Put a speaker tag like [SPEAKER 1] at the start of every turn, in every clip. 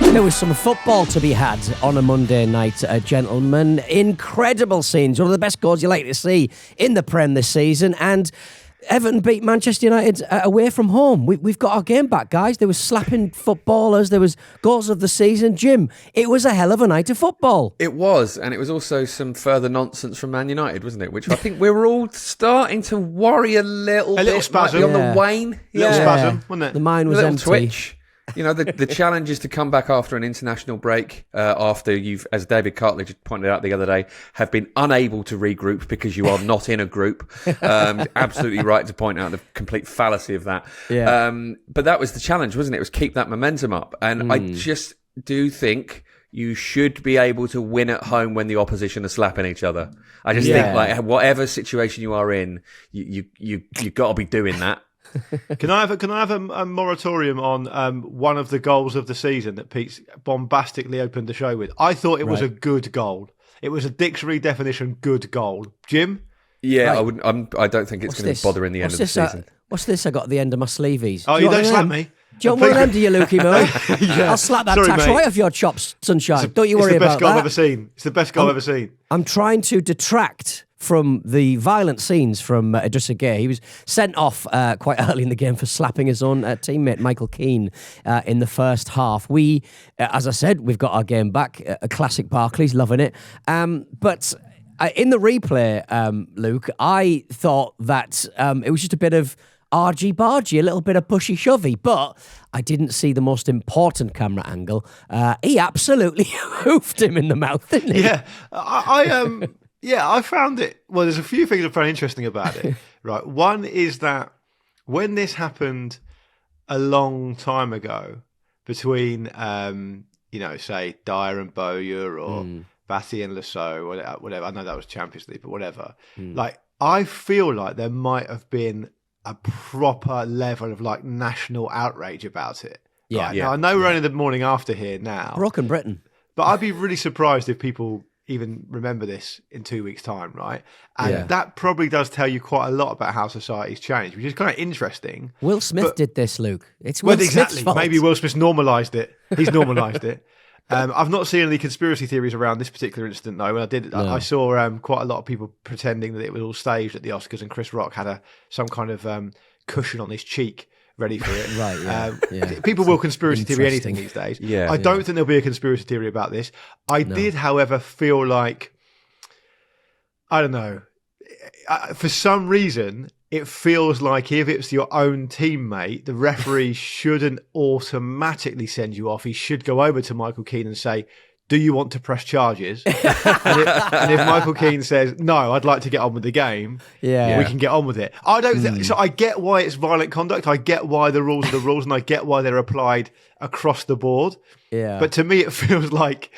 [SPEAKER 1] There was some football to be had on a Monday night, gentlemen. Incredible scenes. One of the best goals you like to see in the Prem this season. And Everton beat Manchester United away from home. We've got our game back, guys. There was slapping footballers. There was goals of the season. Jim, it was a hell of a night of football.
[SPEAKER 2] It was, and it was also some further nonsense from Man United, wasn't it? Which I think we were all starting to worry a little bit.
[SPEAKER 3] Spasm.
[SPEAKER 2] On the wane.
[SPEAKER 3] Little spasm, wasn't it?
[SPEAKER 1] The mind was
[SPEAKER 2] a little
[SPEAKER 1] empty.
[SPEAKER 2] twitch. You know, the challenge is to come back after an international break, after you've, as David Cartledge pointed out the other day, have been unable to regroup because you are not in a group. Absolutely right to point out the complete fallacy of that.
[SPEAKER 1] Yeah.
[SPEAKER 2] But that was the challenge, wasn't it? It was keep that momentum up. And I just do think you should be able to win at home when the opposition are slapping each other. I just think, like, whatever situation you are in, you got to be doing that.
[SPEAKER 3] Can I have a moratorium on one of the goals of the season that Pete's bombastically opened the show with? I thought it was a good goal. It was a dictionary definition good goal. Jim?
[SPEAKER 2] Yeah, right. I don't think it's going to be bothering the end of the season.
[SPEAKER 1] What's this I got at the end of my sleeveys?
[SPEAKER 3] Oh, you don't slap me?
[SPEAKER 1] Do you want one of them, do you, Lukey Moo? Yeah. I'll slap that tax right off your chops, sunshine. Don't you worry about that.
[SPEAKER 3] It's the best goal I've ever seen. It's the best goal I've ever seen.
[SPEAKER 1] I'm trying to detract from the violent scenes from Idrissa Gueye. He was sent off quite early in the game for slapping his own teammate, Michael Keane, in the first half. We, as I said, we've got our game back. A classic Barclays, loving it. But in the replay, Luke, I thought that it was just a bit of argy-bargy, a little bit of pushy-shovey, but I didn't see the most important camera angle. He absolutely hoofed him in the mouth, didn't he?
[SPEAKER 3] Yeah, I found it. Well, there's a few things I found interesting about it. Right, one is that when this happened a long time ago between, say Dyer and Bowyer or Batty and Lasso, whatever. I know that was Champions League, but whatever. Like, I feel like there might have been a proper level of like national outrage about it.
[SPEAKER 1] Yeah,
[SPEAKER 3] right? Now, I know we're only the morning after here now.
[SPEAKER 1] Broken Britain.
[SPEAKER 3] But I'd be really surprised if people even remember this in 2 weeks' time, right? And that probably does tell you quite a lot about how society's changed, which is kind of interesting.
[SPEAKER 1] Will Smith did this, Luke. It's Will Smith's fault.
[SPEAKER 3] Maybe Will Smith normalised it. He's normalised it. I've not seen any conspiracy theories around this particular incident, though. When I saw quite a lot of people pretending that it was all staged at the Oscars, and Chris Rock had some kind of cushion on his cheek ready for it.
[SPEAKER 1] Right,
[SPEAKER 3] People will conspiracy theory anything these days. I don't think there'll be a conspiracy theory about this. I did, however, feel like, I don't know, for some reason, it feels like if it's your own teammate, the referee shouldn't automatically send you off. He should go over to Michael Keane and say, do you want to press charges? and if Michael Keane says, no, I'd like to get on with the game, we can get on with it. I don't think so. I get why it's violent conduct. I get why the rules are the rules, and I get why they're applied across the board. Yeah. But to me, it feels like,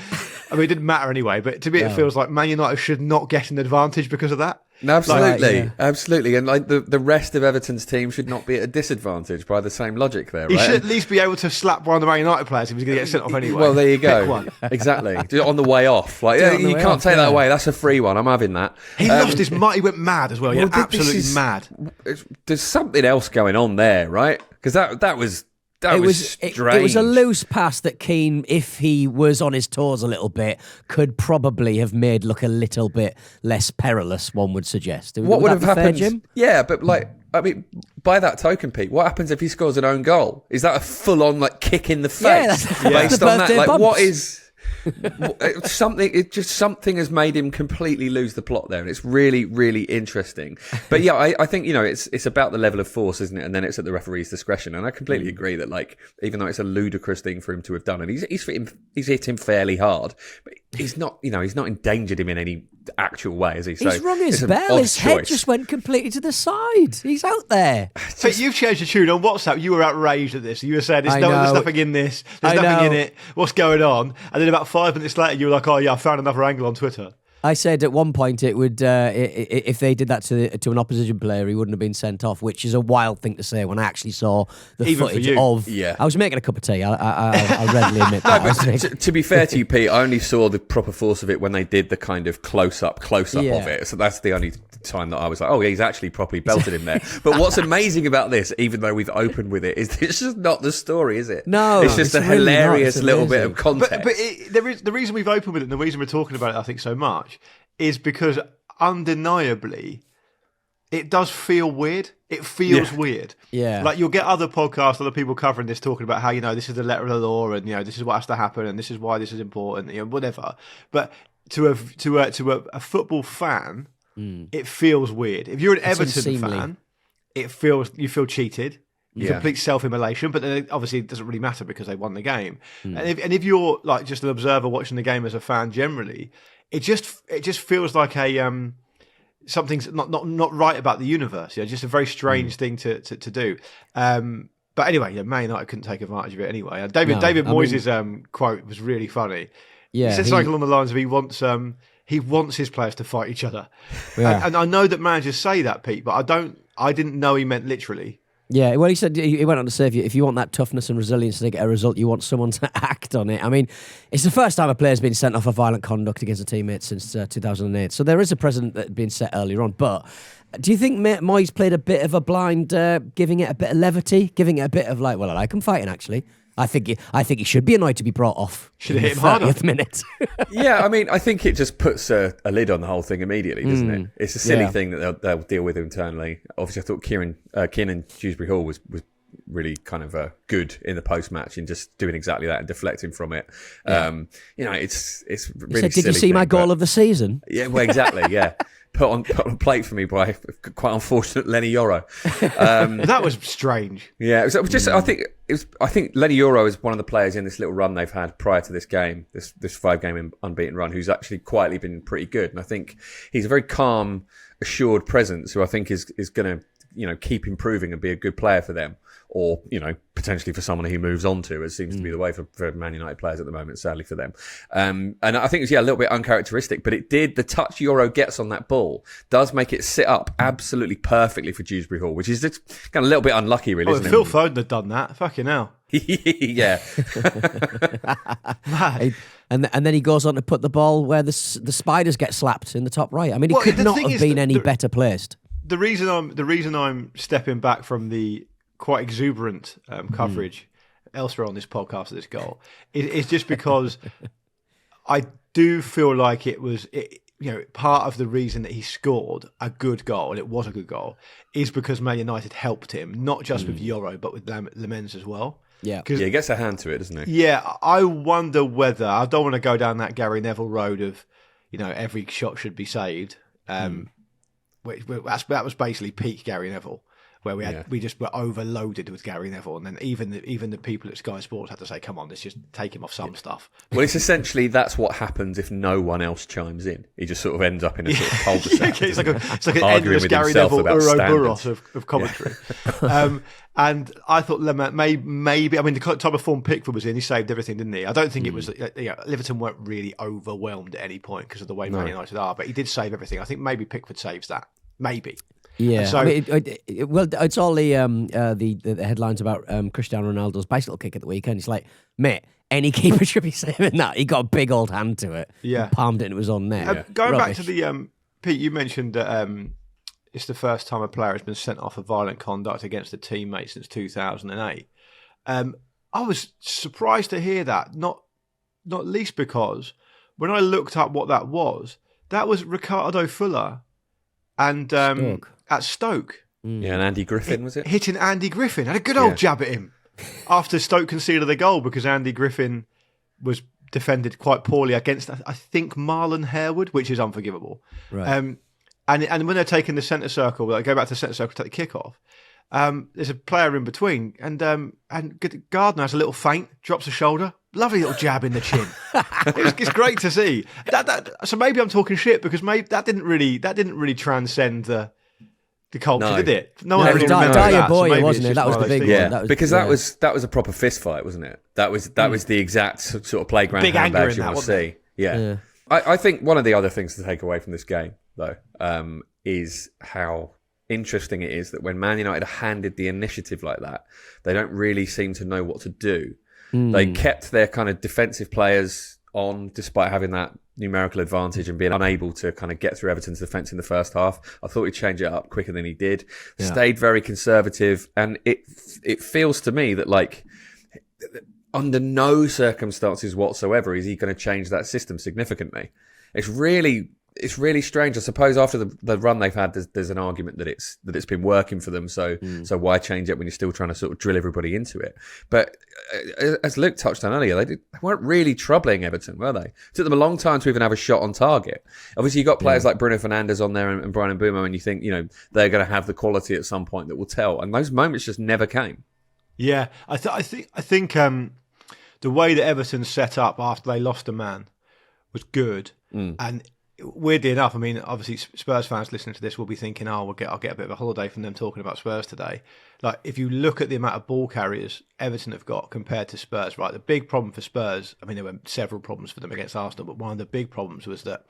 [SPEAKER 3] I mean, it didn't matter anyway, but to me, it feels like Man United should not get an advantage because of that.
[SPEAKER 2] Absolutely, absolutely, and like the rest of Everton's team should not be at a disadvantage by the same logic there. Right?
[SPEAKER 3] He should at least be able to slap one of the Man United players if he's going to get sent off anyway.
[SPEAKER 2] Well, there you go. Exactly, on the way off. Like you can't take that away. That's a free one. I'm having that.
[SPEAKER 3] He lost his mind. He went mad as well. He went absolutely mad.
[SPEAKER 2] There's something else going on there, right? Because that was. It
[SPEAKER 1] was a loose pass that Keane, if he was on his toes a little bit, could probably have made look a little bit less perilous, one would suggest.
[SPEAKER 2] What would have happened?
[SPEAKER 1] Fair, Jim?
[SPEAKER 2] Yeah, but I mean, by that token, Pete, what happens if he scores an own goal? Is that a full-on kick in the face based on that? Like, what is... something has made him completely lose the plot there, and it's really, really interesting. But yeah, I think it's about the level of force, isn't it? And then it's at the referee's discretion. And I completely agree that even though it's a ludicrous thing for him to have done, and he's hit him fairly hard, but he's not endangered him in any actual way, has he? So
[SPEAKER 1] he's rung his bell. His head just went completely to the side. He's out there.
[SPEAKER 3] But you've changed the tune on WhatsApp. You were outraged at this. You were saying there's nothing in this. There's nothing in it. What's going on? And then about 5 minutes later, you were like, "Oh yeah, I found another angle on Twitter."
[SPEAKER 1] I said at one point it would, if they did that to an opposition player, he wouldn't have been sent off, which is a wild thing to say when I actually saw the
[SPEAKER 3] Even
[SPEAKER 1] footage of.
[SPEAKER 2] Yeah.
[SPEAKER 1] I was making a cup of tea. I'll readily admit that.
[SPEAKER 2] But to be fair to you, Pete, I only saw the proper force of it when they did the kind of close-up of it. So that's the only time that I was like, oh, yeah, he's actually properly belted him there. But what's amazing about this, even though we've opened with it, is it's just not the story, is it?
[SPEAKER 1] No.
[SPEAKER 2] It's just a
[SPEAKER 1] really
[SPEAKER 2] hilarious little bit of context.
[SPEAKER 3] But there is the reason we've opened with it, and the reason we're talking about it, I think, so much, is because undeniably it does feel weird. It feels weird.
[SPEAKER 1] Yeah.
[SPEAKER 3] Like you'll get other podcasts, other people covering this talking about how, this is the letter of the law and, this is what has to happen and this is why this is important, whatever. But to a football fan, it feels weird. If you're an Everton fan, you feel cheated. Complete self-immolation, but then obviously it doesn't really matter because they won the game. And if you're like just an observer watching the game as a fan generally, it just feels like a something's not right about the universe. Just a very strange thing to do. But anyway, Man United couldn't take advantage of it anyway. David Moyes' quote was really funny. Yeah, he said something along the lines of he wants his players to fight each other. Yeah. And I know that managers say that, Pete, but I didn't know he meant literally.
[SPEAKER 1] Yeah, well, he said he went on to say if you want that toughness and resilience to get a result, you want someone to act on it. I mean, it's the first time a player's been sent off for violent conduct against a teammate since 2008. So there is a precedent that had been set earlier on. But do you think Moyes played a bit of a blind, giving it a bit of levity, giving it a bit of like, well, I like him fighting actually? I think he should be annoyed to be brought off.
[SPEAKER 3] Should have hit him harder.
[SPEAKER 1] 30th minute.
[SPEAKER 2] Yeah, I mean, I think it just puts a lid on the whole thing immediately, doesn't it? It's a silly thing that they'll deal with internally. Obviously, I thought Kiernan Dewsbury-Hall was really kind of good in the post-match and just doing exactly that and deflecting from it. Yeah. It's really
[SPEAKER 1] said,
[SPEAKER 2] silly.
[SPEAKER 1] Did you see my goal of the season?
[SPEAKER 2] Yeah, well, exactly, yeah. Put on a plate for me by quite unfortunate Lenny Yoro.
[SPEAKER 3] That was strange.
[SPEAKER 2] Yeah, it was just I think Lenny Yoro is one of the players in this little run they've had prior to this game, this 5-game unbeaten run, who's actually quietly been pretty good. And I think he's a very calm, assured presence who I think is going to keep improving and be a good player for them. Or, potentially for someone he moves on to, as seems to be the way for Man United players at the moment, sadly for them. And I think it's, a little bit uncharacteristic, but the touch Euro gets on that ball does make it sit up absolutely perfectly for Dewsbury-Hall, which is just kind of a little bit unlucky, really, isn't
[SPEAKER 3] Phil
[SPEAKER 2] it?
[SPEAKER 3] Foden had done that. Fucking hell.
[SPEAKER 2] Yeah.
[SPEAKER 1] And then he goes on to put the ball where the spiders get slapped in the top right. I mean, he could not have been any better placed.
[SPEAKER 3] The reason I'm stepping back from the quite exuberant coverage elsewhere on this podcast of this goal is just because I do feel like it was part of the reason that he scored a good goal, and it was a good goal, is because Man United helped him, not just with Euro but with Lemens as well.
[SPEAKER 1] Yeah,
[SPEAKER 2] he gets a hand to it, doesn't he?
[SPEAKER 3] Yeah, I wonder whether, I don't want to go down that Gary Neville road of every shot should be saved. That was basically peak Gary Neville, where we just were overloaded with Gary Neville, and then even the people at Sky Sports had to say, "Come on, let's just take him off some stuff."
[SPEAKER 2] Well, it's essentially that's what happens if no one else chimes in. He just sort of ends up in a sort of cul-de-sac.
[SPEAKER 3] It's like an endless Gary Neville Ouroboros of commentary. And I thought maybe, I mean, the type of form Pickford was in, he saved everything, didn't he? I don't think it was, Liverpool weren't really overwhelmed at any point because of the way Man United are, but he did save everything. I think maybe Pickford saves that. Maybe.
[SPEAKER 1] Yeah, so, I mean, it's all the headlines about Cristiano Ronaldo's bicycle kick at the weekend. It's like, mate, any keeper should be saving that. He got a big old hand to it. Yeah, palmed it and it was on net.
[SPEAKER 3] Going back to the Pete, you mentioned that it's the first time a player has been sent off for violent conduct against a teammate since 2008. I was surprised to hear that, not least because when I looked up what that was Ricardo Fuller and at Stoke.
[SPEAKER 2] Yeah, and Andy Griffin, was it?
[SPEAKER 3] Hitting Andy Griffin. Had a good old jab at him after Stoke conceded the goal because Andy Griffin was defended quite poorly against, I think, Marlon Harewood, which is unforgivable. Right. And when they're taking the centre circle, they go back to the centre circle to take the kick off. There's a player in between, and Gardner has a little feint, drops a shoulder, lovely little jab in the chin. It's great to see. So maybe I'm talking shit because maybe that didn't really transcend the culture, did it? No one really remembers that.
[SPEAKER 1] Boy, wasn't it? That was the big one.
[SPEAKER 2] Yeah, because that was a proper fist fight, wasn't it? That was the exact sort of playground handbags you want to see. Yeah. I think one of the other things to take away from this game, though, is how interesting it is that when Man United are handed the initiative like that, they don't really seem to know what to do. They kept their kind of defensive players on despite having that numerical advantage and being unable to kind of get through Everton's defence in the first half. I thought he'd change it up quicker than he did. Yeah. Stayed very conservative, and it feels to me that like under no circumstances whatsoever is he going to change that system significantly. It's really strange. I suppose after the run they've had, there's an argument that it's been working for them. So why change it when you're still trying to sort of drill everybody into it? But as Luke touched on earlier, they weren't really troubling Everton, were they? It took them a long time to even have a shot on target. Obviously, you've got players like Bruno Fernandes on there and Brian Mbeumo, and you think they're going to have the quality at some point that will tell. And those moments just never came. Yeah,
[SPEAKER 3] I think the way that Everton set up after they lost a man was good, and weirdly enough, I mean, obviously Spurs fans listening to this will be thinking, I'll get a bit of a holiday from them talking about Spurs today. Like, if you look at the amount of ball carriers Everton have got compared to Spurs, right? The big problem for Spurs, I mean, there were several problems for them against Arsenal, but one of the big problems was that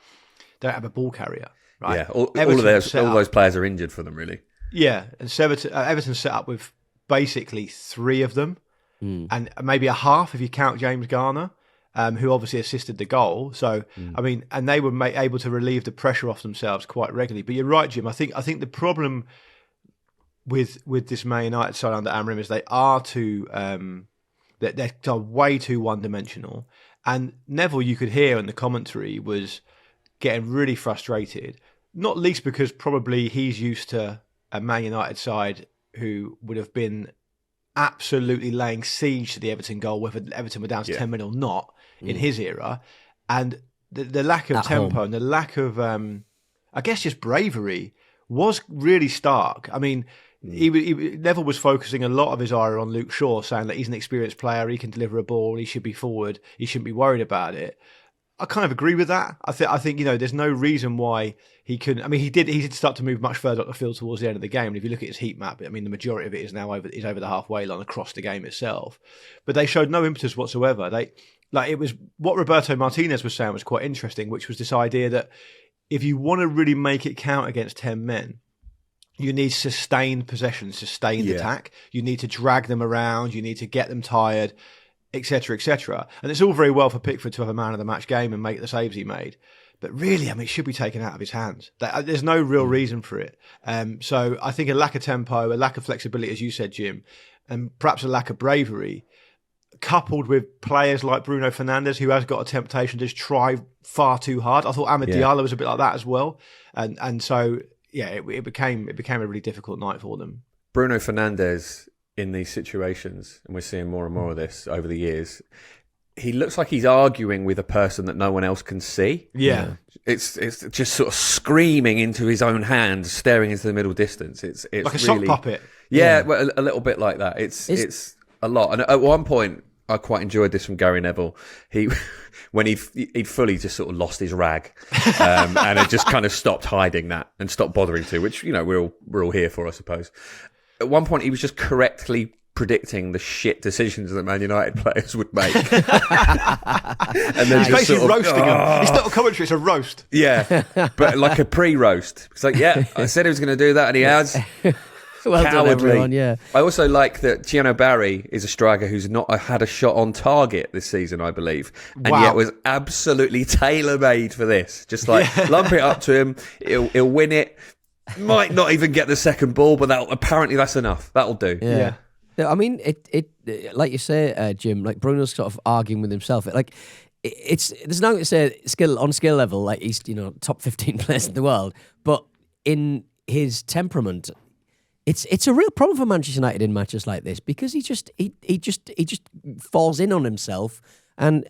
[SPEAKER 3] they don't have a ball carrier, right?
[SPEAKER 2] Yeah, all those players are injured for them, really.
[SPEAKER 3] Yeah, and Everton set up with basically three of them, and maybe a half if you count James Garner. Who obviously assisted the goal. So, I mean, and they were able to relieve the pressure off themselves quite regularly. But you're right, Jim. I think the problem with this Man United side under Amorim is they are they're way too one-dimensional. And Neville, you could hear in the commentary, was getting really frustrated, not least because probably he's used to a Man United side who would have been absolutely laying siege to the Everton goal, whether Everton were down to 10 men or not, in his era. And the lack of tempo and the lack of, I guess, just bravery was really stark. I mean, Neville was focusing a lot of his ire on Luke Shaw, saying that he's an experienced player, he can deliver a ball, he should be forward, he shouldn't be worried about it. I kind of agree with that. I think there's no reason why he couldn't. I mean, he did start to move much further up the field towards the end of the game. And if you look at his heat map, I mean, the majority of it is now over the halfway line across the game itself. But they showed no impetus whatsoever. It was what Roberto Martinez was saying was quite interesting, which was this idea that if you want to really make it count against 10 men, you need sustained possession, sustained attack. You need to drag them around. You need to get them tired, etc., etc. And it's all very well for Pickford to have a man of the match game and make the saves he made, but really, I mean, it should be taken out of his hands. There's no real reason for it. So I think a lack of tempo, a lack of flexibility, as you said, Jim, and perhaps a lack of bravery, coupled with players like Bruno Fernandes, who has got a temptation to just try far too hard. I thought Amad Diallo was a bit like that as well, and so it became a really difficult night for them.
[SPEAKER 2] Bruno Fernandes, in these situations, and we're seeing more and more of this over the years, he looks like he's arguing with a person that no one else can see.
[SPEAKER 3] Yeah.
[SPEAKER 2] It's just sort of screaming into his own hand, staring into the middle distance. It's
[SPEAKER 3] like a
[SPEAKER 2] really,
[SPEAKER 3] sock puppet.
[SPEAKER 2] Yeah, well, a little bit like that. It's a lot. And at one point, I quite enjoyed this from Gary Neville. When he'd fully just sort of lost his rag, and had just kind of stopped hiding that and stopped bothering to, which we're all here for, I suppose. At one point, he was just correctly predicting the shit decisions that Man United players would make. And
[SPEAKER 3] then he's basically roasting them. It's not a commentary, it's a roast.
[SPEAKER 2] Yeah, but like a pre-roast. It's like, I said he was going to do that, and he has.
[SPEAKER 1] Well done, everyone, yeah.
[SPEAKER 2] I also like that Gianno Barry is a striker who's not had a shot on target this season, I believe, and yet was absolutely tailor-made for this. Just like, lump it up to him, he'll win it. Might not even get the second ball, but apparently that's enough. That'll do.
[SPEAKER 1] Yeah. I mean, it like you say, Jim, like Bruno's sort of arguing with himself. There's no to say skill level, like he's top 15 players in the world, but in his temperament, it's a real problem for Manchester United in matches like this, because he just falls in on himself. And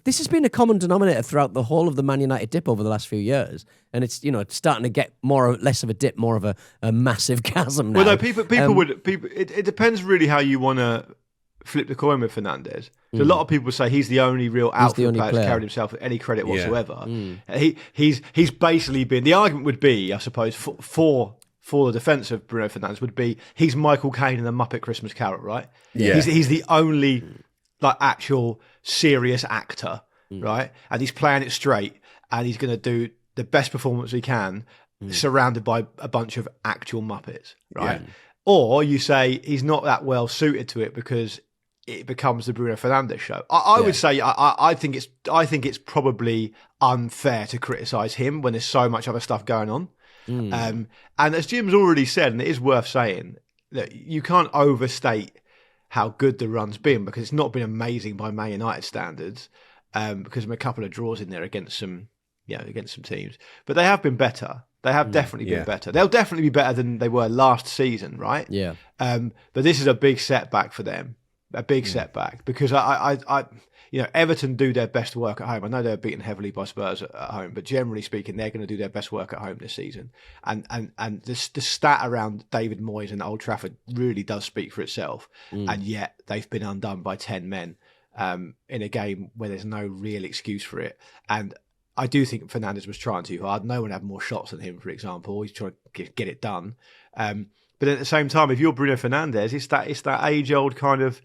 [SPEAKER 1] this has been a common denominator throughout the whole of the Man United dip over the last few years, and it's it's starting to get less of a dip, more of a massive chasm now.
[SPEAKER 3] Well, no, people it depends really how you want to flip the coin with Fernandes. So a lot of people say he's the only real outfield player that's carried himself with any credit whatsoever. He's basically been, the argument would be, I suppose, for the defence of Bruno Fernandes would be he's Michael Caine in the Muppet Christmas Carol, right?
[SPEAKER 2] Yeah,
[SPEAKER 3] he's the only actual serious actor, right? And he's playing it straight. and he's going to do the best performance he can, surrounded by a bunch of actual muppets, right? Yeah. Or you say he's not that well suited to it because it becomes the Bruno Fernandes show. I would say I think it's probably unfair to criticise him when there's so much other stuff going on. And as Jim's already said, and it is worth saying, that you can't overstate how good the run's been, because it's not been amazing by Man United standards, because of a couple of draws in there against some teams. But they have been better. They have definitely been better. They'll definitely be better than they were last season, right?
[SPEAKER 1] Yeah.
[SPEAKER 3] But this is a big setback for them. A big setback, because I Everton do their best work at home. I know they're beaten heavily by Spurs at home, but generally speaking, they're going to do their best work at home this season. And the stat around David Moyes and Old Trafford really does speak for itself. And yet they've been undone by 10 men in a game where there's no real excuse for it. And I do think Fernandes was trying too hard. No one had more shots than him, for example. He's trying to get it done. But at the same time, if you're Bruno Fernandes, it's that age-old kind of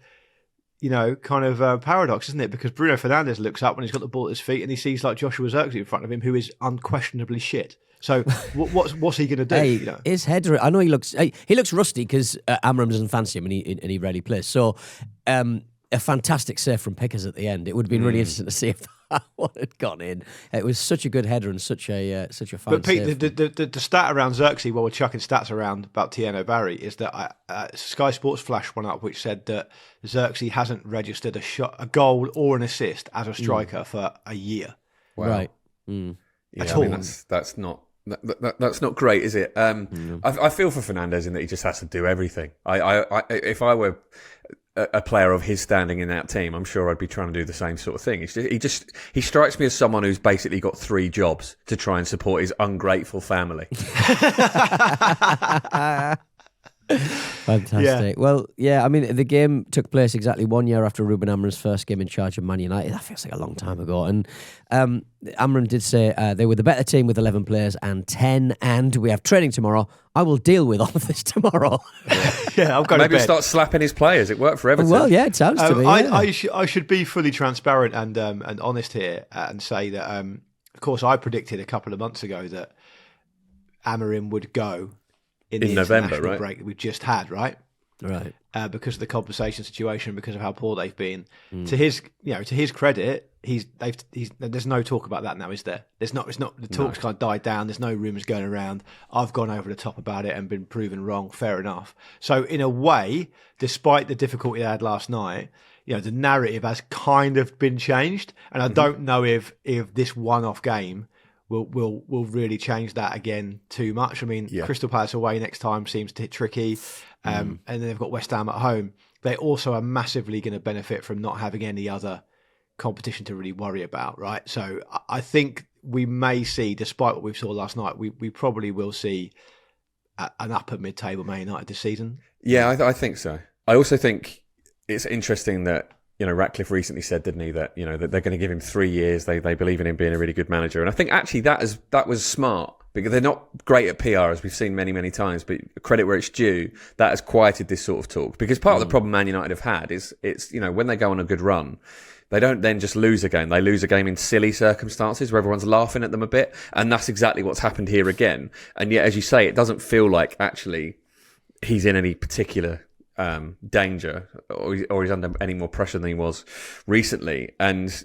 [SPEAKER 3] paradox, isn't it? Because Bruno Fernandes looks up when he's got the ball at his feet and he sees like Joshua Zirkzee in front of him, who is unquestionably shit. So what's he going to do?
[SPEAKER 1] Hey, his head. I know he looks rusty because Amorim doesn't fancy him and he rarely plays. So a fantastic save from Pickers at the end. It would have been really interesting to see if that one had gone in. It was such a good header and such a fine
[SPEAKER 3] But Pete,
[SPEAKER 1] save.
[SPEAKER 3] the stat around Zirkzee, while we're chucking stats around about Tieno Barry, is that Sky Sports flashed one up which said that Zirkzee hasn't registered a goal or an assist as a striker for a year.
[SPEAKER 1] Wow. Right.
[SPEAKER 2] Yeah, I mean, that's not great, is it? I feel for Fernandes in that he just has to do everything. If I were a player of his standing in that team, I'm sure I'd be trying to do the same sort of thing. He strikes me as someone who's basically got 3 jobs to try and support his ungrateful family.
[SPEAKER 1] Fantastic. Yeah. Well, yeah, I mean, the game took place exactly 1 year after Ruben Amorim's first game in charge of Man United. That feels like a long time ago. And Amorim did say they were the better team with 11 players and 10, and we have training tomorrow. I will deal with all of this tomorrow.
[SPEAKER 3] Yeah, I've got
[SPEAKER 2] maybe start slapping his players. It worked for Everton.
[SPEAKER 1] Well, yeah, it sounds to me.
[SPEAKER 3] I should be fully transparent and honest here and say that, of course, I predicted a couple of months ago that Amorim would go in
[SPEAKER 2] November, right?
[SPEAKER 3] Break that we've just had, right?
[SPEAKER 1] Right.
[SPEAKER 3] Because of the compensation situation, because of how poor they've been. To his credit, there's no talk about that now, is there? There's not. It's not. The talk's kind of died down. There's no rumours going around. I've gone over the top about it and been proven wrong. Fair enough. So in a way, despite the difficulty they had last night, the narrative has kind of been changed, and I don't know if this one-off game will really change that again too much. I mean, Crystal Palace away next time seems tricky, and then they've got West Ham at home. They also are massively going to benefit from not having any other competition to really worry about, right? So I think we may see, despite what we saw last night, we probably will see an upper mid-table Man United this season.
[SPEAKER 2] Yeah, I think so. I also think it's interesting that Ratcliffe recently said, didn't he, that that they're going to give him 3 years. They believe in him being a really good manager, and I think actually that was smart, because they're not great at PR, as we've seen many times. But credit where it's due, that has quieted this sort of talk, because part of the problem Man United have had is it's when they go on a good run, they don't then just lose a game. They lose a game in silly circumstances where everyone's laughing at them a bit, and that's exactly what's happened here again. And yet, as you say, it doesn't feel like actually he's in any particular danger or he's under any more pressure than he was recently. And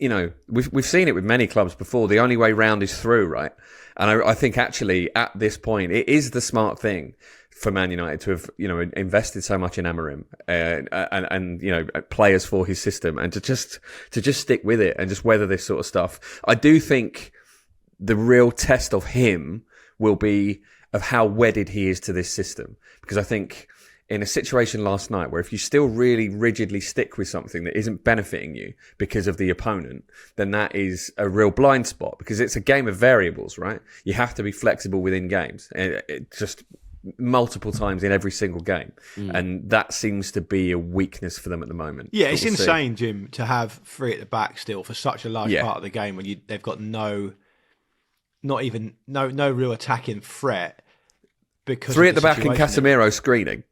[SPEAKER 2] we've seen it with many clubs before. The only way round is through, right? And I think actually at this point it is the smart thing for Man United to have invested so much in Amorim and players for his system, and to just stick with it and just weather this sort of stuff. I do think the real test of him will be of how wedded he is to this system, because I think in a situation last night where if you still really rigidly stick with something that isn't benefiting you because of the opponent, then that is a real blind spot, because it's a game of variables, right? You have to be flexible within games, it just multiple times in every single game. And that seems to be a weakness for them at the moment.
[SPEAKER 3] Yeah, it's insane, Jim, to have 3 at the back still for such a large part of the game when they've got no real attacking threat. Because
[SPEAKER 2] 3 at the back and Casemiro screening.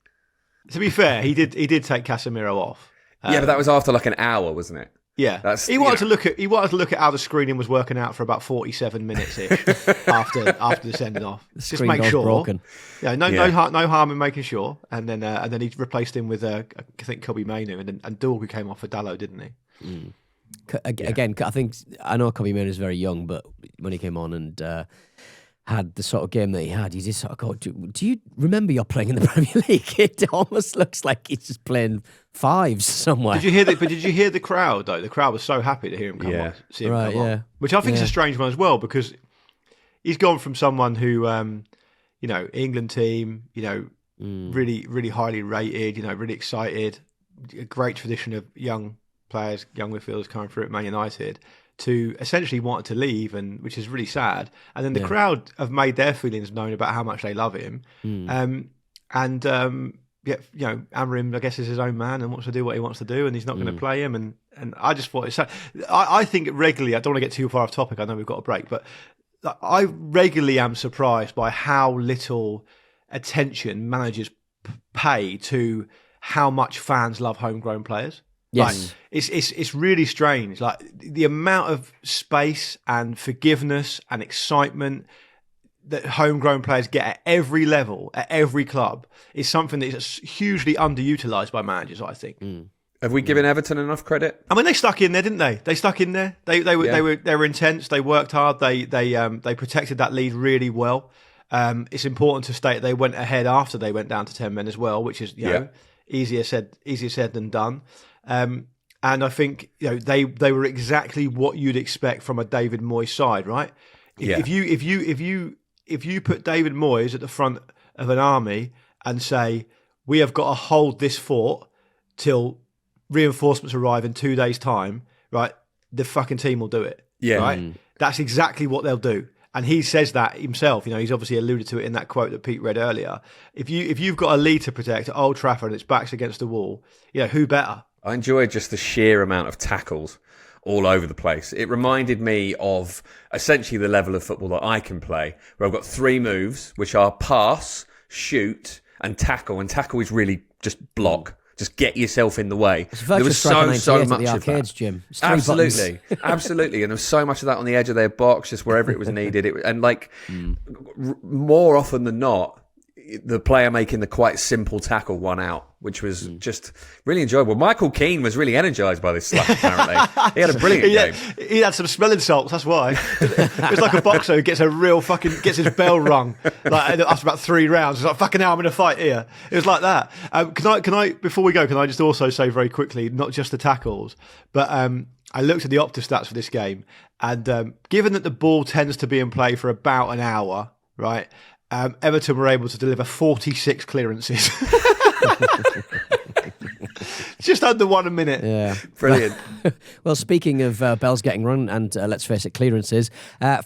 [SPEAKER 3] To be fair, he did take Casemiro off.
[SPEAKER 2] Yeah, but that was after like an hour, wasn't it?
[SPEAKER 3] Yeah, he wanted to look at how the screening was working out for about 47 minutes ish after the sending off. Just make sure.
[SPEAKER 1] Broken.
[SPEAKER 3] Yeah, no harm in making sure. And then he replaced him with I think Kobe Mainu, and Dorgu came off for Dalot, didn't he?
[SPEAKER 1] Mm. Again, I know Kobe Mainu is very young, but when he came on and had the sort of game that he had, you just sort of go, do you remember you're playing in the Premier League? It almost looks like he's just playing fives somewhere.
[SPEAKER 3] Did you hear the crowd though? The crowd was so happy to hear him come on, see him come on, which I think is a strange one as well, because he's gone from someone who, England team, really, really highly rated, really excited, a great tradition of young players, young midfielders coming through at Man United, to essentially wanted to leave, and which is really sad. And then the crowd have made their feelings known about how much they love him. Amorim, I guess, is his own man and wants to do what he wants to do, and he's not going to play him. And I just thought it's sad. I think regularly, I don't want to get too far off topic, I know we've got a break, but I regularly am surprised by how little attention managers pay to how much fans love homegrown players.
[SPEAKER 1] Yes.
[SPEAKER 3] Like, it's really strange. Like, the amount of space and forgiveness and excitement that homegrown players get at every level, at every club, is something that is hugely underutilised by managers, I think.
[SPEAKER 2] Have we given Everton enough credit?
[SPEAKER 3] I mean, they stuck in there, didn't they? They stuck in there. They were intense. They worked hard. They protected that lead really well. It's important to state they went ahead after they went down to 10 men as well, which is easier said than done. And I think they were exactly what you'd expect from a David Moyes side, right? If you put David Moyes at the front of an army and say, we have got to hold this fort till reinforcements arrive in 2 days' time, right? The fucking team will do it. Yeah, right. That's exactly what they'll do. And he says that himself. He's obviously alluded to it in that quote that Pete read earlier. If you've got a lead to protect at Old Trafford and its back's against the wall, who better?
[SPEAKER 2] I enjoyed just the sheer amount of tackles all over the place. It reminded me of essentially the level of football that I can play, where I've got 3 moves, which are pass, shoot, and tackle. And tackle is really just block. Just get yourself in the way.
[SPEAKER 1] There was so much
[SPEAKER 2] at
[SPEAKER 1] the arcades, Jim.
[SPEAKER 2] Absolutely. Absolutely. And there was so much of that on the edge of their box, just wherever it was needed. More often than not, the player making the quite simple tackle won out, which was just really enjoyable. Michael Keane was really energised by this stuff, apparently. He had a brilliant game.
[SPEAKER 3] He had some smelling salts, that's why. It was like a boxer who gets his bell rung after about 3 rounds. It's like, fucking hell, I'm in a fight here. It was like that. Can I, before we go, can I just also say very quickly, not just the tackles, but I looked at the Opta stats for this game, and given that the ball tends to be in play for about an hour, right? Everton were able to deliver 46 clearances. Just under 1 a minute.
[SPEAKER 1] Yeah.
[SPEAKER 2] Brilliant.
[SPEAKER 1] Well, speaking of bells getting rung and, let's face it, clearances,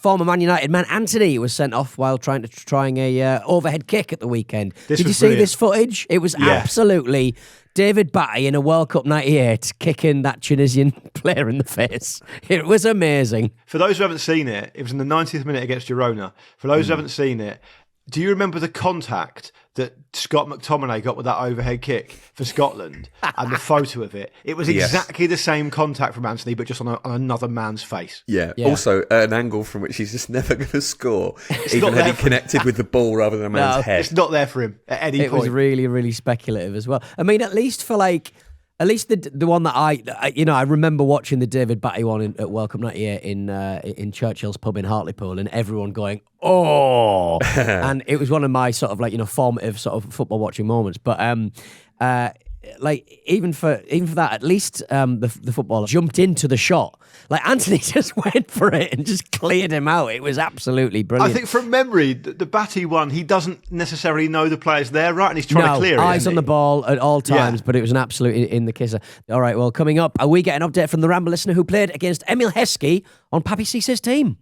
[SPEAKER 1] former Man United man Antony was sent off while trying a overhead kick at the weekend. Did you see this footage? It was absolutely David Batty in a World Cup 98 kicking that Tunisian player in the face. It was amazing.
[SPEAKER 3] For those who haven't seen it, it was in the 90th minute against Girona. For those who haven't seen it, do you remember the contact that Scott McTominay got with that overhead kick for Scotland and the photo of it? It was exactly the same contact from Antony, but just on another man's face.
[SPEAKER 2] Yeah. Also, an angle from which he's just never going to score, even had he connected with the ball rather than a man's head.
[SPEAKER 3] It's not there for him at any point.
[SPEAKER 1] It was really, really speculative as well. I mean, at least the one that I remember watching the David Batty one at World Cup 98 in Churchill's pub in Hartlepool, and everyone going, oh, and it was one of my sort of formative sort of football watching moments. But even for that, at least the footballer jumped into the shot. Like, Antony just went for it and just cleared him out. It was absolutely brilliant.
[SPEAKER 3] I think from memory, the Batty one, he doesn't necessarily know the player's there, right? And he's trying to clear it.
[SPEAKER 1] Eyes on the ball at all times, but it was an absolute in the kisser. All right, well, coming up, we get an update from the Ramble listener who played against Emile Heskey on Papi Cisse's team.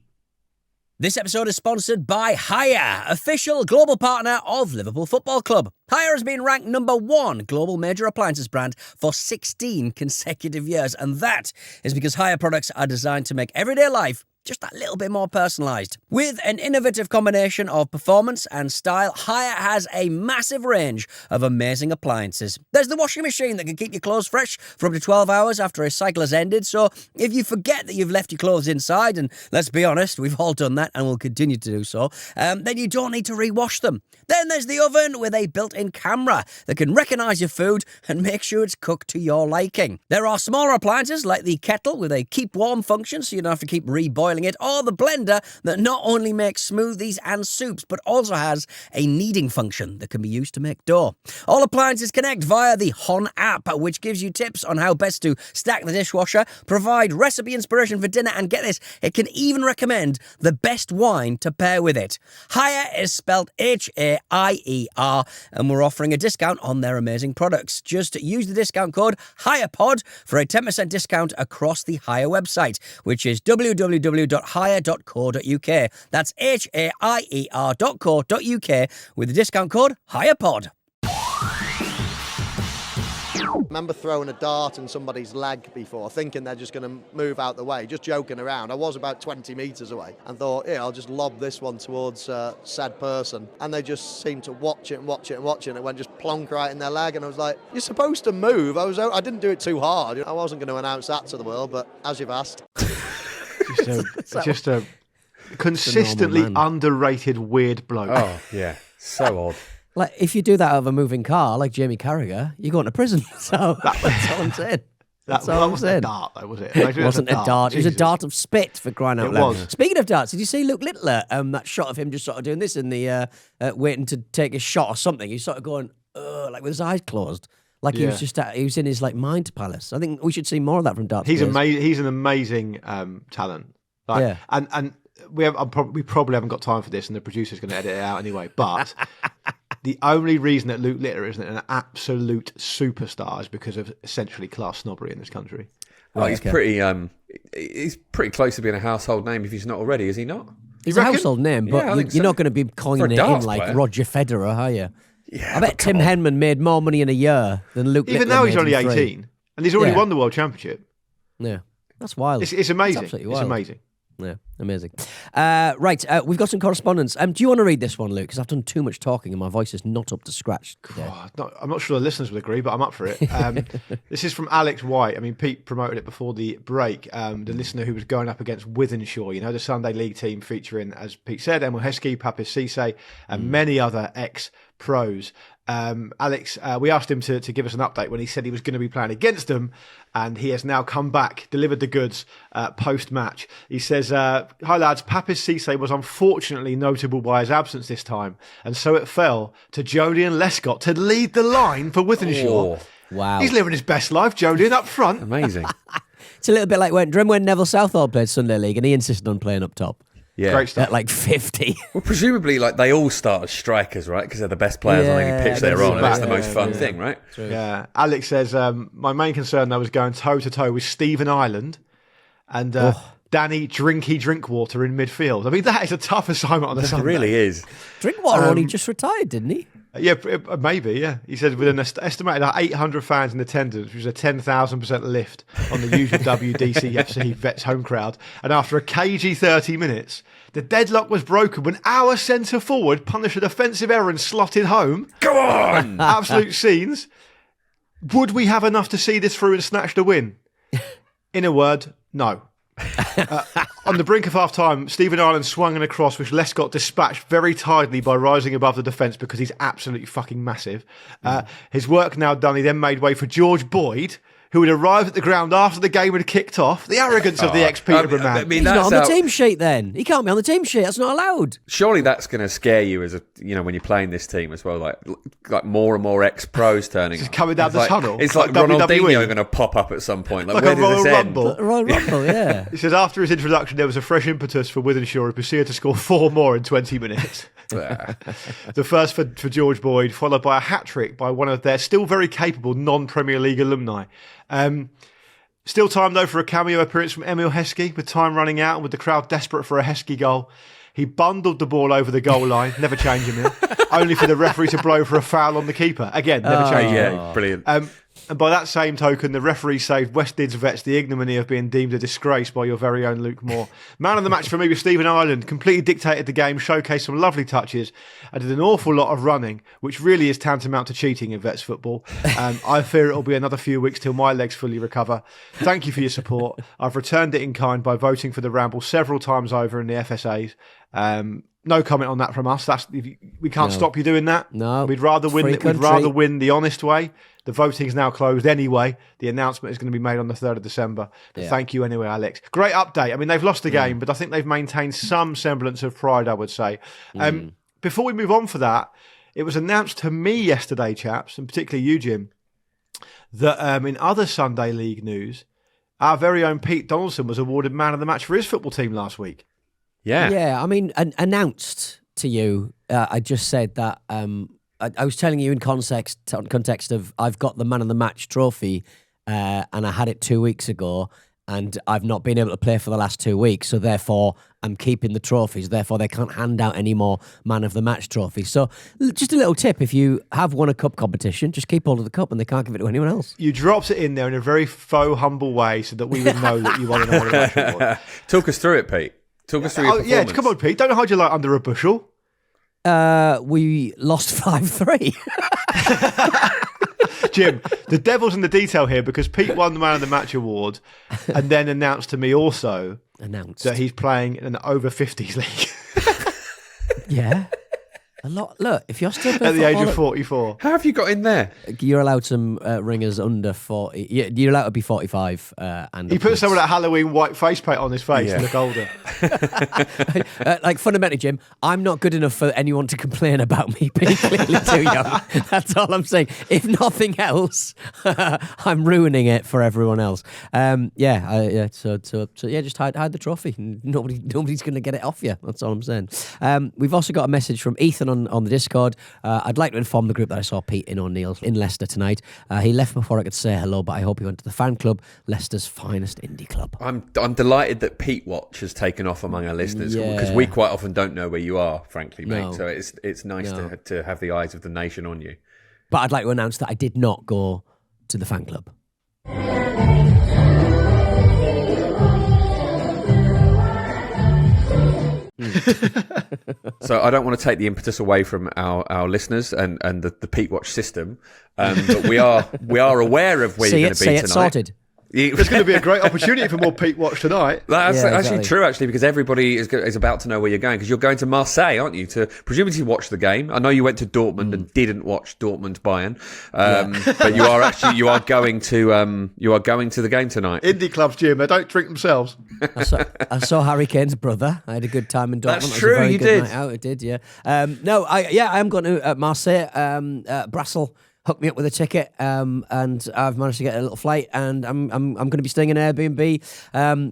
[SPEAKER 1] This episode is sponsored by Hire, official global partner of Liverpool Football Club. Hire has been ranked #1 global major appliances brand for 16 consecutive years, and that is because Hire products are designed to make everyday life
[SPEAKER 4] just that little bit more personalised. With an innovative combination of performance and style, Hire has a massive range of amazing appliances. There's the washing machine that can keep your clothes fresh for up to 12 hours after a cycle has ended, so if you forget that you've left your clothes inside, and let's be honest, we've all done that and will continue to do so, then you don't need to rewash them. Then there's the oven with a built-in camera that can recognise your food and make sure it's cooked to your liking. There are smaller appliances like the kettle with a keep warm function so you don't have to keep reboiling it, or the blender that not only makes smoothies and soups but also has a kneading function that can be used to make dough. All appliances connect via the Hon app, which gives you tips on how best to stack the dishwasher, provide recipe inspiration for dinner, and get this, it can even recommend the best wine to pair with it. Hire is spelled H-A-I-E-R, and we're offering a discount on their amazing products. Just use the discount code HIREPOD for a 10% discount across the Hire website, which is www.hire.co.uk. That's HAIER.co.uk with the discount code HIREPOD.
[SPEAKER 5] I remember throwing a dart in somebody's leg before, thinking they're just going to move out the way, just joking around. I was about 20 metres away and thought, yeah, I'll just lob this one towards said person. And they just seemed to watch it and watch it and watch it, and it went just plonk right in their leg. And I was like, you're supposed to move. I didn't do it too hard. I wasn't going to announce that to the world, but as you've asked.
[SPEAKER 3] just a consistently underrated weird bloke.
[SPEAKER 2] Oh, yeah. So odd.
[SPEAKER 1] Like, if you do that out of a moving car, like Jamie Carragher, you're going to prison. So that's all I'm saying.
[SPEAKER 3] That wasn't a dart, though, was it?
[SPEAKER 1] It wasn't a dart. It was a dart of spit, for crying out loud.
[SPEAKER 3] Was.
[SPEAKER 1] Speaking of darts, did you see Luke Littler? That shot of him just sort of doing this in the waiting to take a shot or something. He's sort of going, like with his eyes closed. Like he was just he was in his like mind palace. I think we should see more of that from darts.
[SPEAKER 3] He's amazing. He's an amazing talent. Like, and we probably haven't got time for this, and the producer's going to edit it out anyway. But the only reason that Luke Littler isn't an absolute superstar is because of essentially class snobbery in this country.
[SPEAKER 2] Well, he's pretty close to being a household name if he's not already, is he not?
[SPEAKER 1] He's a household name, but you're not going to be calling him like
[SPEAKER 2] player.
[SPEAKER 1] Roger Federer, are you?
[SPEAKER 2] Yeah,
[SPEAKER 1] I bet Tim Henman made more money in a year than Luke Littler.
[SPEAKER 3] Even though he's
[SPEAKER 1] made
[SPEAKER 3] only
[SPEAKER 1] in
[SPEAKER 3] 18, and he's already won the World Championship.
[SPEAKER 1] Yeah, that's wild.
[SPEAKER 3] It's amazing.
[SPEAKER 1] It's absolutely wild.
[SPEAKER 3] It's amazing.
[SPEAKER 1] Yeah, amazing. Right, we've got some correspondence. Do you want to read this one, Luke? Because I've done too much talking and my voice is not up to scratch today.
[SPEAKER 3] I'm not sure the listeners would agree, but I'm up for it. This is from Alex White. I mean, Pete promoted it before the break. The listener who was going up against Wythenshawe, the Sunday League team featuring, as Pete said, Emil Heskey, Papis Cisse, and many other ex-pros. Alex, we asked him to give us an update when he said he was going to be playing against them, and he has now come back, delivered the goods post-match. He says, hi lads, Papis Cisse was unfortunately notable by his absence this time, and so it fell to Jodian Lescott to lead the line for Wythenshawe.
[SPEAKER 2] Oh,
[SPEAKER 1] wow.
[SPEAKER 3] He's living his best life, Jodian, up front.
[SPEAKER 2] Amazing.
[SPEAKER 1] It's a little bit like when Neville Southall played Sunday League and he insisted on playing up top.
[SPEAKER 2] Yeah.
[SPEAKER 3] Great stuff.
[SPEAKER 1] At like 50.
[SPEAKER 2] Well, presumably, like they all start as strikers, right? Because they're the best players on any pitch they're on, and it's the most fun thing, right?
[SPEAKER 1] True.
[SPEAKER 3] Yeah. Alex says, my main concern though was going toe-to-toe with Stephen Ireland and Danny Drinky Drinkwater in midfield. I mean, that is a tough assignment on a Sunday.
[SPEAKER 2] It really is.
[SPEAKER 1] Drinkwater only just retired, didn't he?
[SPEAKER 3] Yeah, maybe, yeah. He said with an estimated 800 fans in attendance, which was a 10,000% lift on the usual WDCFC Vets home crowd. And after a cagey 30 minutes, the deadlock was broken when our centre forward punished a defensive error and slotted home.
[SPEAKER 2] Go on!
[SPEAKER 3] Absolute scenes. Would we have enough to see this through and snatch the win? In a word, no. On the brink of half-time, Stephen Ireland swung an across, which Lescott dispatched very tidily by rising above the defence because he's absolutely fucking massive. His work now done, he then made way for George Boyd, who had arrived at the ground after the game had kicked off. The arrogance of the ex-Peterborough man.
[SPEAKER 2] I mean,
[SPEAKER 1] He's not on the team sheet then. He can't be on the team sheet. That's not allowed.
[SPEAKER 2] Surely that's going to scare you as when you're playing this team as well. Like more and more ex-pros turning up.
[SPEAKER 3] Coming down the tunnel.
[SPEAKER 2] It's like Ronaldinho going to pop up at some point. Like where
[SPEAKER 3] a
[SPEAKER 2] did
[SPEAKER 3] Royal
[SPEAKER 2] this
[SPEAKER 3] Rumble.
[SPEAKER 2] end?
[SPEAKER 1] Royal Rumble, yeah.
[SPEAKER 3] He says after his introduction, there was a fresh impetus for Wythenshawe, who proceeded to score 4 more in 20 minutes. The first for George Boyd, followed by a hat-trick by one of their still very capable non-Premier League alumni. Still time, though, for a cameo appearance from Emil Heskey, with time running out and with the crowd desperate for a Heskey goal. He bundled the ball over the goal line, never changing it, only for the referee to blow for a foul on the keeper. Again, never changing it.
[SPEAKER 2] Yeah, brilliant.
[SPEAKER 3] And by that same token, the referee saved West Dids vets the ignominy of being deemed a disgrace by your very own Luke Moore. Man of the match for me was Stephen Ireland. Completely dictated the game, showcased some lovely touches, and did an awful lot of running, which really is tantamount to cheating in vets football. I fear it'll be another few weeks till my legs fully recover. Thank you for your support. I've returned it in kind by voting for the Ramble several times over in the FSAs. No comment on that from us. We can't stop you doing that.
[SPEAKER 1] No,
[SPEAKER 3] we'd rather win. We'd rather win the honest way. The voting's now closed anyway. The announcement is going to be made on the 3rd of December. But thank you anyway, Alex. Great update. I mean, they've lost the game, but I think they've maintained some semblance of pride, I would say. Before we move on for that, it was announced to me yesterday, chaps, and particularly you, Jim, that in other Sunday League news, our very own Pete Donaldson was awarded man of the match for his football team last week.
[SPEAKER 2] Yeah.
[SPEAKER 1] Yeah, I mean, announced to you, I just said that I was telling you in context of I've got the man of the match trophy and I had it 2 weeks ago and I've not been able to play for the last 2 weeks, so therefore I'm keeping the trophies, therefore they can't hand out any more man of the match trophies. So just a little tip, if you have won a cup competition, just keep hold of the cup and they can't give it to anyone else.
[SPEAKER 3] You dropped it in there in a very faux humble way so that we would know that you won a man of the match award.
[SPEAKER 2] Talk us through it, Pete. Talk us through your performance.
[SPEAKER 3] Yeah, come on, Pete. Don't hide your light under a bushel.
[SPEAKER 1] We lost 5-3.
[SPEAKER 3] Jim, the devil's in the detail here because Pete won the man of the match award and then announced to me also that he's playing in an over 50s league.
[SPEAKER 1] Yeah. A lot. Look, if you're still
[SPEAKER 3] at the age of 44.
[SPEAKER 2] How have you got in there?
[SPEAKER 1] You're allowed some ringers under 40. You're allowed to be 45. And
[SPEAKER 3] he put some of that Halloween white face paint on his face to look older.
[SPEAKER 1] Like fundamentally, Jim, I'm not good enough for anyone to complain about me being clearly too young. That's all I'm saying. If nothing else, I'm ruining it for everyone else. So just hide the trophy. Nobody's going to get it off you. That's all I'm saying. We've also got a message from Ethan on the Discord. I'd like to inform the group that I saw Pete in O'Neill in Leicester tonight. He left before I could say hello, but I hope he went to the fan club, Leicester's finest indie club.
[SPEAKER 2] I'm delighted that Pete Watch has taken off among our listeners because we quite often don't know where you are, frankly, mate. No. So it's nice to have the eyes of the nation on you.
[SPEAKER 1] But I'd like to announce that I did not go to the fan club.
[SPEAKER 2] So I don't want to take the impetus away from our listeners and the Pete Watch system, but we are aware of where you're going to be tonight.
[SPEAKER 1] Sorted.
[SPEAKER 3] There's going to be a great opportunity for more Pete Watch tonight.
[SPEAKER 2] That's actually true, because everybody is about to know where you're going, because you're going to Marseille, aren't you, to presumably watch the game. I know you went to Dortmund and didn't watch Dortmund Bayern, but you are going to the game tonight.
[SPEAKER 3] Indie clubs, Jim, they don't drink themselves.
[SPEAKER 1] I saw Harry Kane's brother. I had a good time in Dortmund.
[SPEAKER 2] That's true, you did.
[SPEAKER 1] Night out. It did, yeah. I am going to Marseille. Brassel hooked me up with a ticket, and I've managed to get a little flight, and I'm going to be staying in an Airbnb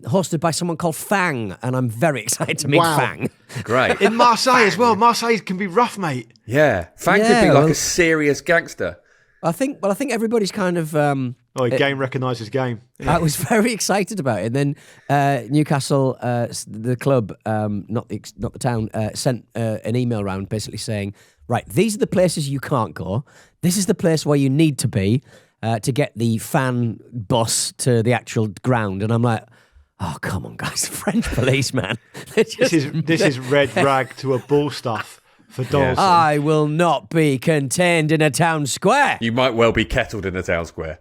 [SPEAKER 1] hosted by someone called Fang, and I'm very excited to meet Fang.
[SPEAKER 2] Great.
[SPEAKER 3] In Marseille as well. Marseille can be rough, mate.
[SPEAKER 2] Yeah. Fang could be like a serious gangster.
[SPEAKER 1] I think everybody's kind of...
[SPEAKER 3] game recognises game.
[SPEAKER 1] Yeah. I was very excited about it. And then Newcastle, the club, not the town, sent an email round basically saying, right, these are the places you can't go. This is the place where you need to be to get the fan bus to the actual ground. And I'm like, oh, come on, guys, French police, man.
[SPEAKER 3] This is red rag to a bull stuff. For Dawson.
[SPEAKER 1] I will not be contained in a town square.
[SPEAKER 2] You might well be kettled in a town square.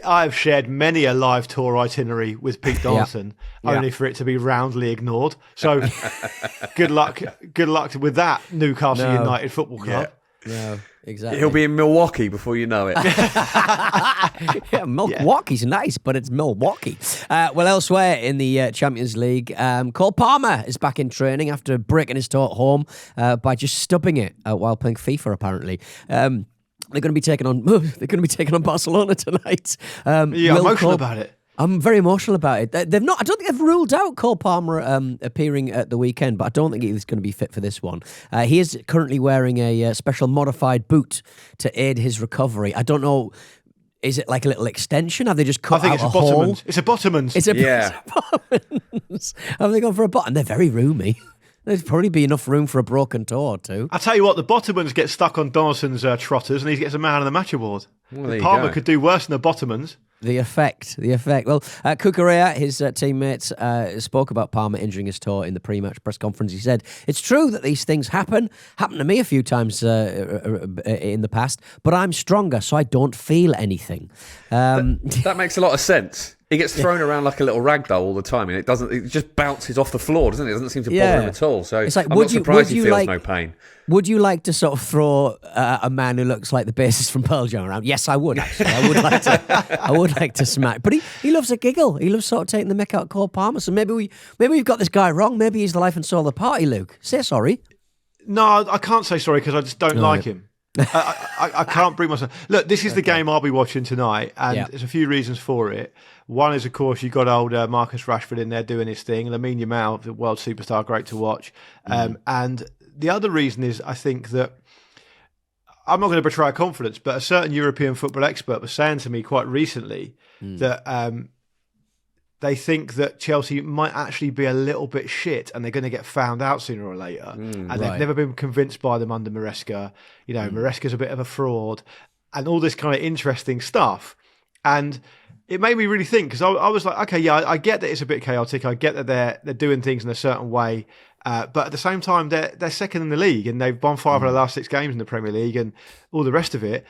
[SPEAKER 3] I've shared many a live tour itinerary with Pete Dawson, only for it to be roundly ignored. So good luck with that, Newcastle United Football Club.
[SPEAKER 1] No, exactly.
[SPEAKER 2] He'll be in Milwaukee before you know it.
[SPEAKER 1] Milwaukee's nice, but it's Milwaukee. Well, elsewhere in the Champions League, Cole Palmer is back in training after breaking his toe at home by just stubbing it while playing FIFA. Apparently, they're going to be taking on Barcelona tonight.
[SPEAKER 3] Emotional about it.
[SPEAKER 1] I'm very emotional about it. They've not. I don't think they've ruled out Cole Palmer appearing at the weekend, but I don't think he's going to be fit for this one. He is currently wearing a special modified boot to aid his recovery. I don't know. Is it like a little extension? Have they just cut out a hole?
[SPEAKER 3] It's a Bottomans.
[SPEAKER 1] It's a Bottomans. Have they gone for a bottom? They're very roomy. There'd probably be enough room for a broken toe or two.
[SPEAKER 3] I'll tell you what, the Bottomans get stuck on Donaldson's trotters and he gets a Man of the Match award.
[SPEAKER 2] Well,
[SPEAKER 3] Palmer could do worse than the Bottomans.
[SPEAKER 1] The effect. Well, Cucurella, his teammates, spoke about Palmer injuring his toe in the pre-match press conference. He said, it's true that these things happened to me a few times in the past, but I'm stronger, so I don't feel anything.
[SPEAKER 2] That makes a lot of sense. He gets thrown around like a little rag doll all the time, and it just bounces off the floor, doesn't it? It doesn't seem to bother him at all. So it's like, I'm not surprised he feels no pain.
[SPEAKER 1] Would you like to sort of throw a man who looks like the bassist from Pearl Jam around? Yes, I would, actually. I would like to smack. But he loves a giggle. He loves sort of taking the mick out of Cole Palmer. So maybe we've got this guy wrong. Maybe he's the life and soul of the party, Luke. Say sorry.
[SPEAKER 3] No, I can't say sorry because I just don't like him. I can't bring myself. Look, this is the game I'll be watching tonight, and there's a few reasons for it. One is, of course, you've got old Marcus Rashford in there doing his thing. Lamine Yamal, the world superstar, great to watch. And the other reason is, I think that I'm not going to betray confidence, but a certain European football expert was saying to me quite recently that they think that Chelsea might actually be a little bit shit and they're going to get found out sooner or later. And they've never been convinced by them under Maresca. You know, Maresca's a bit of a fraud and all this kind of interesting stuff. And it made me really think, because I was like, okay, yeah, I get that it's a bit chaotic. I get that they're doing things in a certain way. But at the same time, they're second in the league and they've won 5 of the last 6 games in the Premier League and all the rest of it.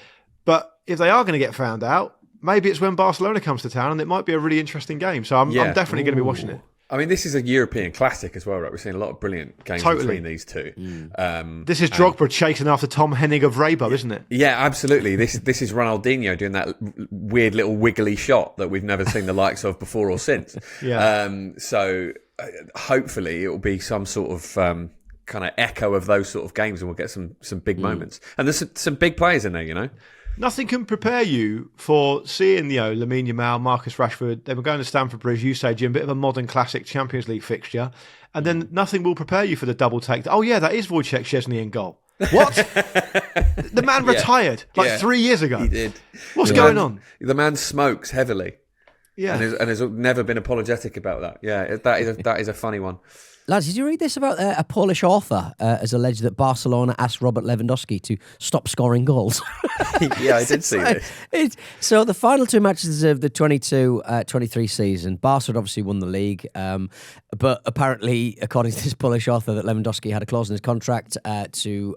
[SPEAKER 3] But if they are going to get found out, maybe it's when Barcelona comes to town and it might be a really interesting game. So I'm definitely going to be watching it.
[SPEAKER 2] I mean, this is a European classic as well, right? We've seen a lot of brilliant games between these two.
[SPEAKER 3] This is Drogba chasing after Tom Hennig of Raybo, isn't it?
[SPEAKER 2] Yeah, absolutely. This is Ronaldinho doing that weird little wiggly shot that we've never seen the likes of before or since. So hopefully it will be some sort of kind of echo of those sort of games and we'll get some big moments. And there's some big players in there, you know?
[SPEAKER 3] Nothing can prepare you for seeing, Lamine Yamal, Marcus Rashford. They were going to Stamford Bridge, you say, Jim, bit of a modern classic Champions League fixture. And then nothing will prepare you for the double take. Oh, yeah, that is Wojciech Szczesny in goal. What? The man retired 3 years ago.
[SPEAKER 2] He did.
[SPEAKER 3] What's going on?
[SPEAKER 2] The man smokes heavily.
[SPEAKER 3] Yeah.
[SPEAKER 2] And has never been apologetic about that. Yeah, that is a funny one.
[SPEAKER 1] Lads, did you read this about a Polish author has alleged that Barcelona asked Robert Lewandowski to stop scoring goals?
[SPEAKER 2] Yeah, I did see this.
[SPEAKER 1] So the final 2 matches of the 22-23 season, Barca had obviously won the league, but apparently, according to this Polish author, that Lewandowski had a clause in his contract to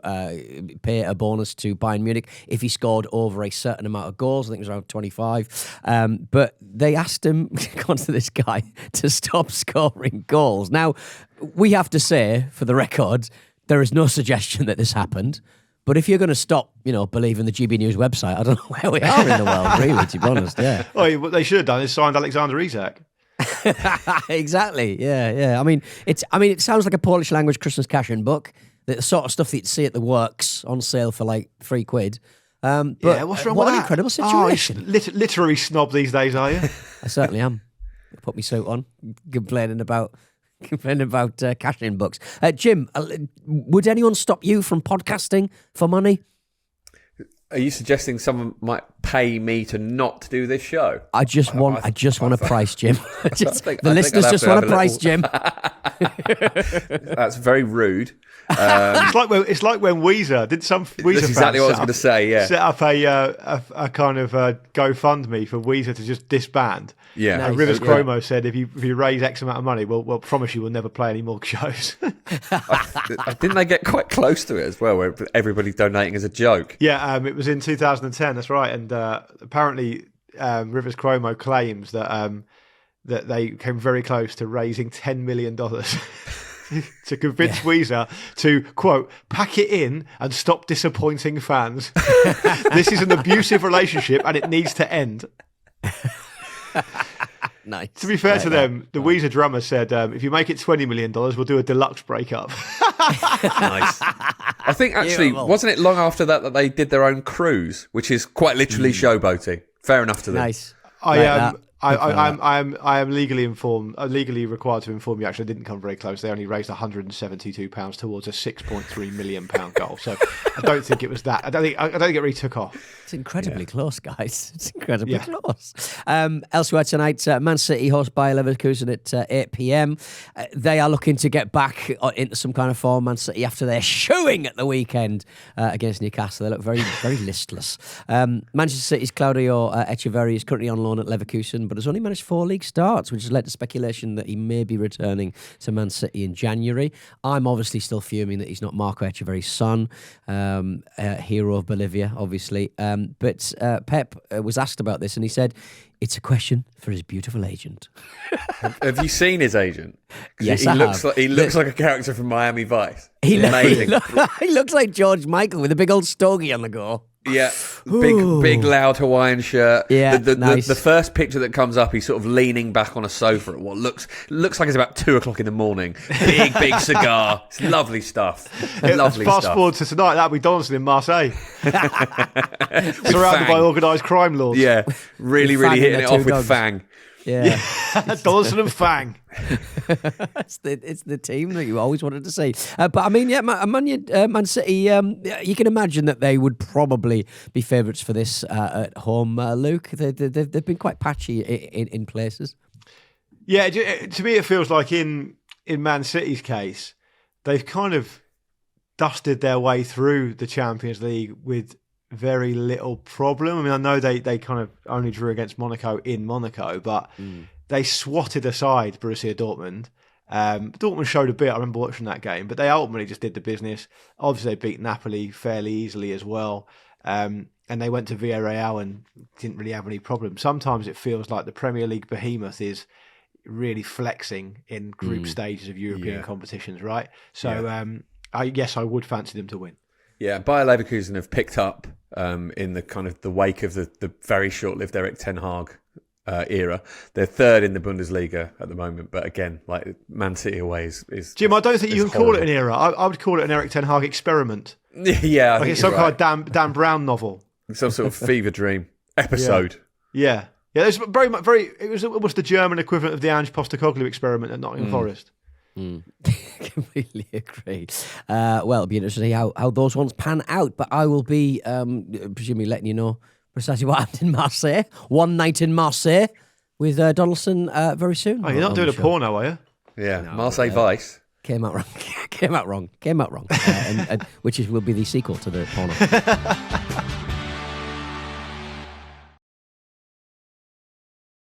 [SPEAKER 1] pay a bonus to Bayern Munich if he scored over a certain amount of goals. I think it was around 25. But they asked him, according to this guy, to stop scoring goals. Now, we have to say, for the record, there is no suggestion that this happened. But if you're going to stop, believing the GB News website, I don't know where we are in the world, really, to be honest. Yeah.
[SPEAKER 3] Well, what they should have done is signed Alexander Isak.
[SPEAKER 1] Exactly. Yeah. I mean, it sounds like a Polish language Christmas cash-in book. The sort of stuff that you'd see at the works on sale for like £3. But
[SPEAKER 3] what's wrong
[SPEAKER 1] what
[SPEAKER 3] with
[SPEAKER 1] an
[SPEAKER 3] that?
[SPEAKER 1] incredible situation.
[SPEAKER 3] Literary snob these days, are you?
[SPEAKER 1] I certainly am. Put my suit on, complaining about cash-in books. Jim, would anyone stop you from podcasting for money?
[SPEAKER 2] Are you suggesting someone might pay me to not do this show?
[SPEAKER 1] I just want a price, Jim. The listeners just want a price, Jim.
[SPEAKER 2] That's very rude.
[SPEAKER 3] It's like when Weezer did some Weezer.
[SPEAKER 2] That's exactly what I was going to say. Yeah,
[SPEAKER 3] set up a kind of GoFundMe for Weezer to just disband.
[SPEAKER 2] Yeah,
[SPEAKER 3] and Rivers Cuomo said if you raise X amount of money, we'll promise you we'll never play any more shows.
[SPEAKER 2] Didn't they get quite close to it as well, where everybody's donating as a joke?
[SPEAKER 3] Yeah, it was in 2010. That's right, and apparently Rivers Cuomo claims that that they came very close to raising $10 million. To convince Weezer to, quote, pack it in and stop disappointing fans. This is an abusive relationship and it needs to end.
[SPEAKER 1] Nice.
[SPEAKER 3] To be fair to them, the Weezer drummer said, if you make it $20 million, we'll do a deluxe breakup.
[SPEAKER 2] Nice. I think actually, wasn't it long after that they did their own cruise, which is quite literally showboating? Fair enough to them.
[SPEAKER 1] Nice.
[SPEAKER 3] I am legally informed, legally required to inform you. Actually, I didn't come very close. They only raised £172 towards a £6.3 million goal. So I don't think it was that. I don't think it really took off.
[SPEAKER 1] It's incredibly close, guys. It's incredibly close. Elsewhere tonight, Man City host Bayer Leverkusen at 8 p.m. They are looking to get back into some kind of form. Man City after their shooing at the weekend against Newcastle, they look very, very listless. Manchester City's Claudio Echeverri is currently on loan at Leverkusen, but has only managed 4 league starts, which has led to speculation that he may be returning to Man City in January. I'm obviously still fuming that he's not Marco Echeverri's son, hero of Bolivia, obviously. But Pep was asked about this, and he said, it's a question for his beautiful agent.
[SPEAKER 2] Have you seen his agent?
[SPEAKER 1] Yes,
[SPEAKER 2] he looks like a character from Miami Vice.
[SPEAKER 1] He
[SPEAKER 2] Amazing.
[SPEAKER 1] He looks like George Michael with a big old stogie on the go.
[SPEAKER 2] Yeah, big loud Hawaiian shirt.
[SPEAKER 1] Yeah,
[SPEAKER 2] the first picture that comes up, he's sort of leaning back on a sofa at what looks like it's about 2:00 in the morning. Big cigar. It's lovely stuff.
[SPEAKER 3] Fast forward to tonight, that'll be Donaldson in Marseille, surrounded by organised crime lords.
[SPEAKER 2] Yeah, really hitting it off with Fang.
[SPEAKER 1] Yeah.
[SPEAKER 3] Donaldson and Fang.
[SPEAKER 1] it's the team that you always wanted to see. But I mean, Man City, you can imagine that they would probably be favourites for this at home, Luke. They've been quite patchy in places.
[SPEAKER 3] Yeah, to me it feels like in Man City's case, they've kind of dusted their way through the Champions League with very little problem. I mean, I know they kind of only drew against Monaco in Monaco, but they swatted aside Borussia Dortmund. Dortmund showed a bit. I remember watching that game, but they ultimately just did the business. Obviously, they beat Napoli fairly easily as well. And they went to Villarreal and didn't really have any problems. Sometimes it feels like the Premier League behemoth is really flexing in group stages of European competitions, right? So, I would fancy them to win.
[SPEAKER 2] Yeah, Bayer Leverkusen have picked up in the kind of the wake of the very short-lived Erik ten Hag era. They're third in the Bundesliga at the moment, but again, like Man City away is
[SPEAKER 3] Jim, I don't think you can call it an era. I would call it an Erik ten Hag experiment.
[SPEAKER 2] Yeah,
[SPEAKER 3] like it's some kind of Dan Brown novel,
[SPEAKER 2] some sort of fever dream episode.
[SPEAKER 3] Yeah. It's very much It was almost the German equivalent of the Ange Postecoglou experiment at Nottingham Forest.
[SPEAKER 1] Completely agree. Well, it'll be interesting to see how those ones pan out, but I will be presumably letting you know precisely what happened in Marseille. One night in Marseille with Donaldson very soon.
[SPEAKER 3] Oh, you're not doing a porno, are you?
[SPEAKER 2] Yeah, no, Marseille Vice.
[SPEAKER 1] Came out wrong. And which will be the sequel to the porno.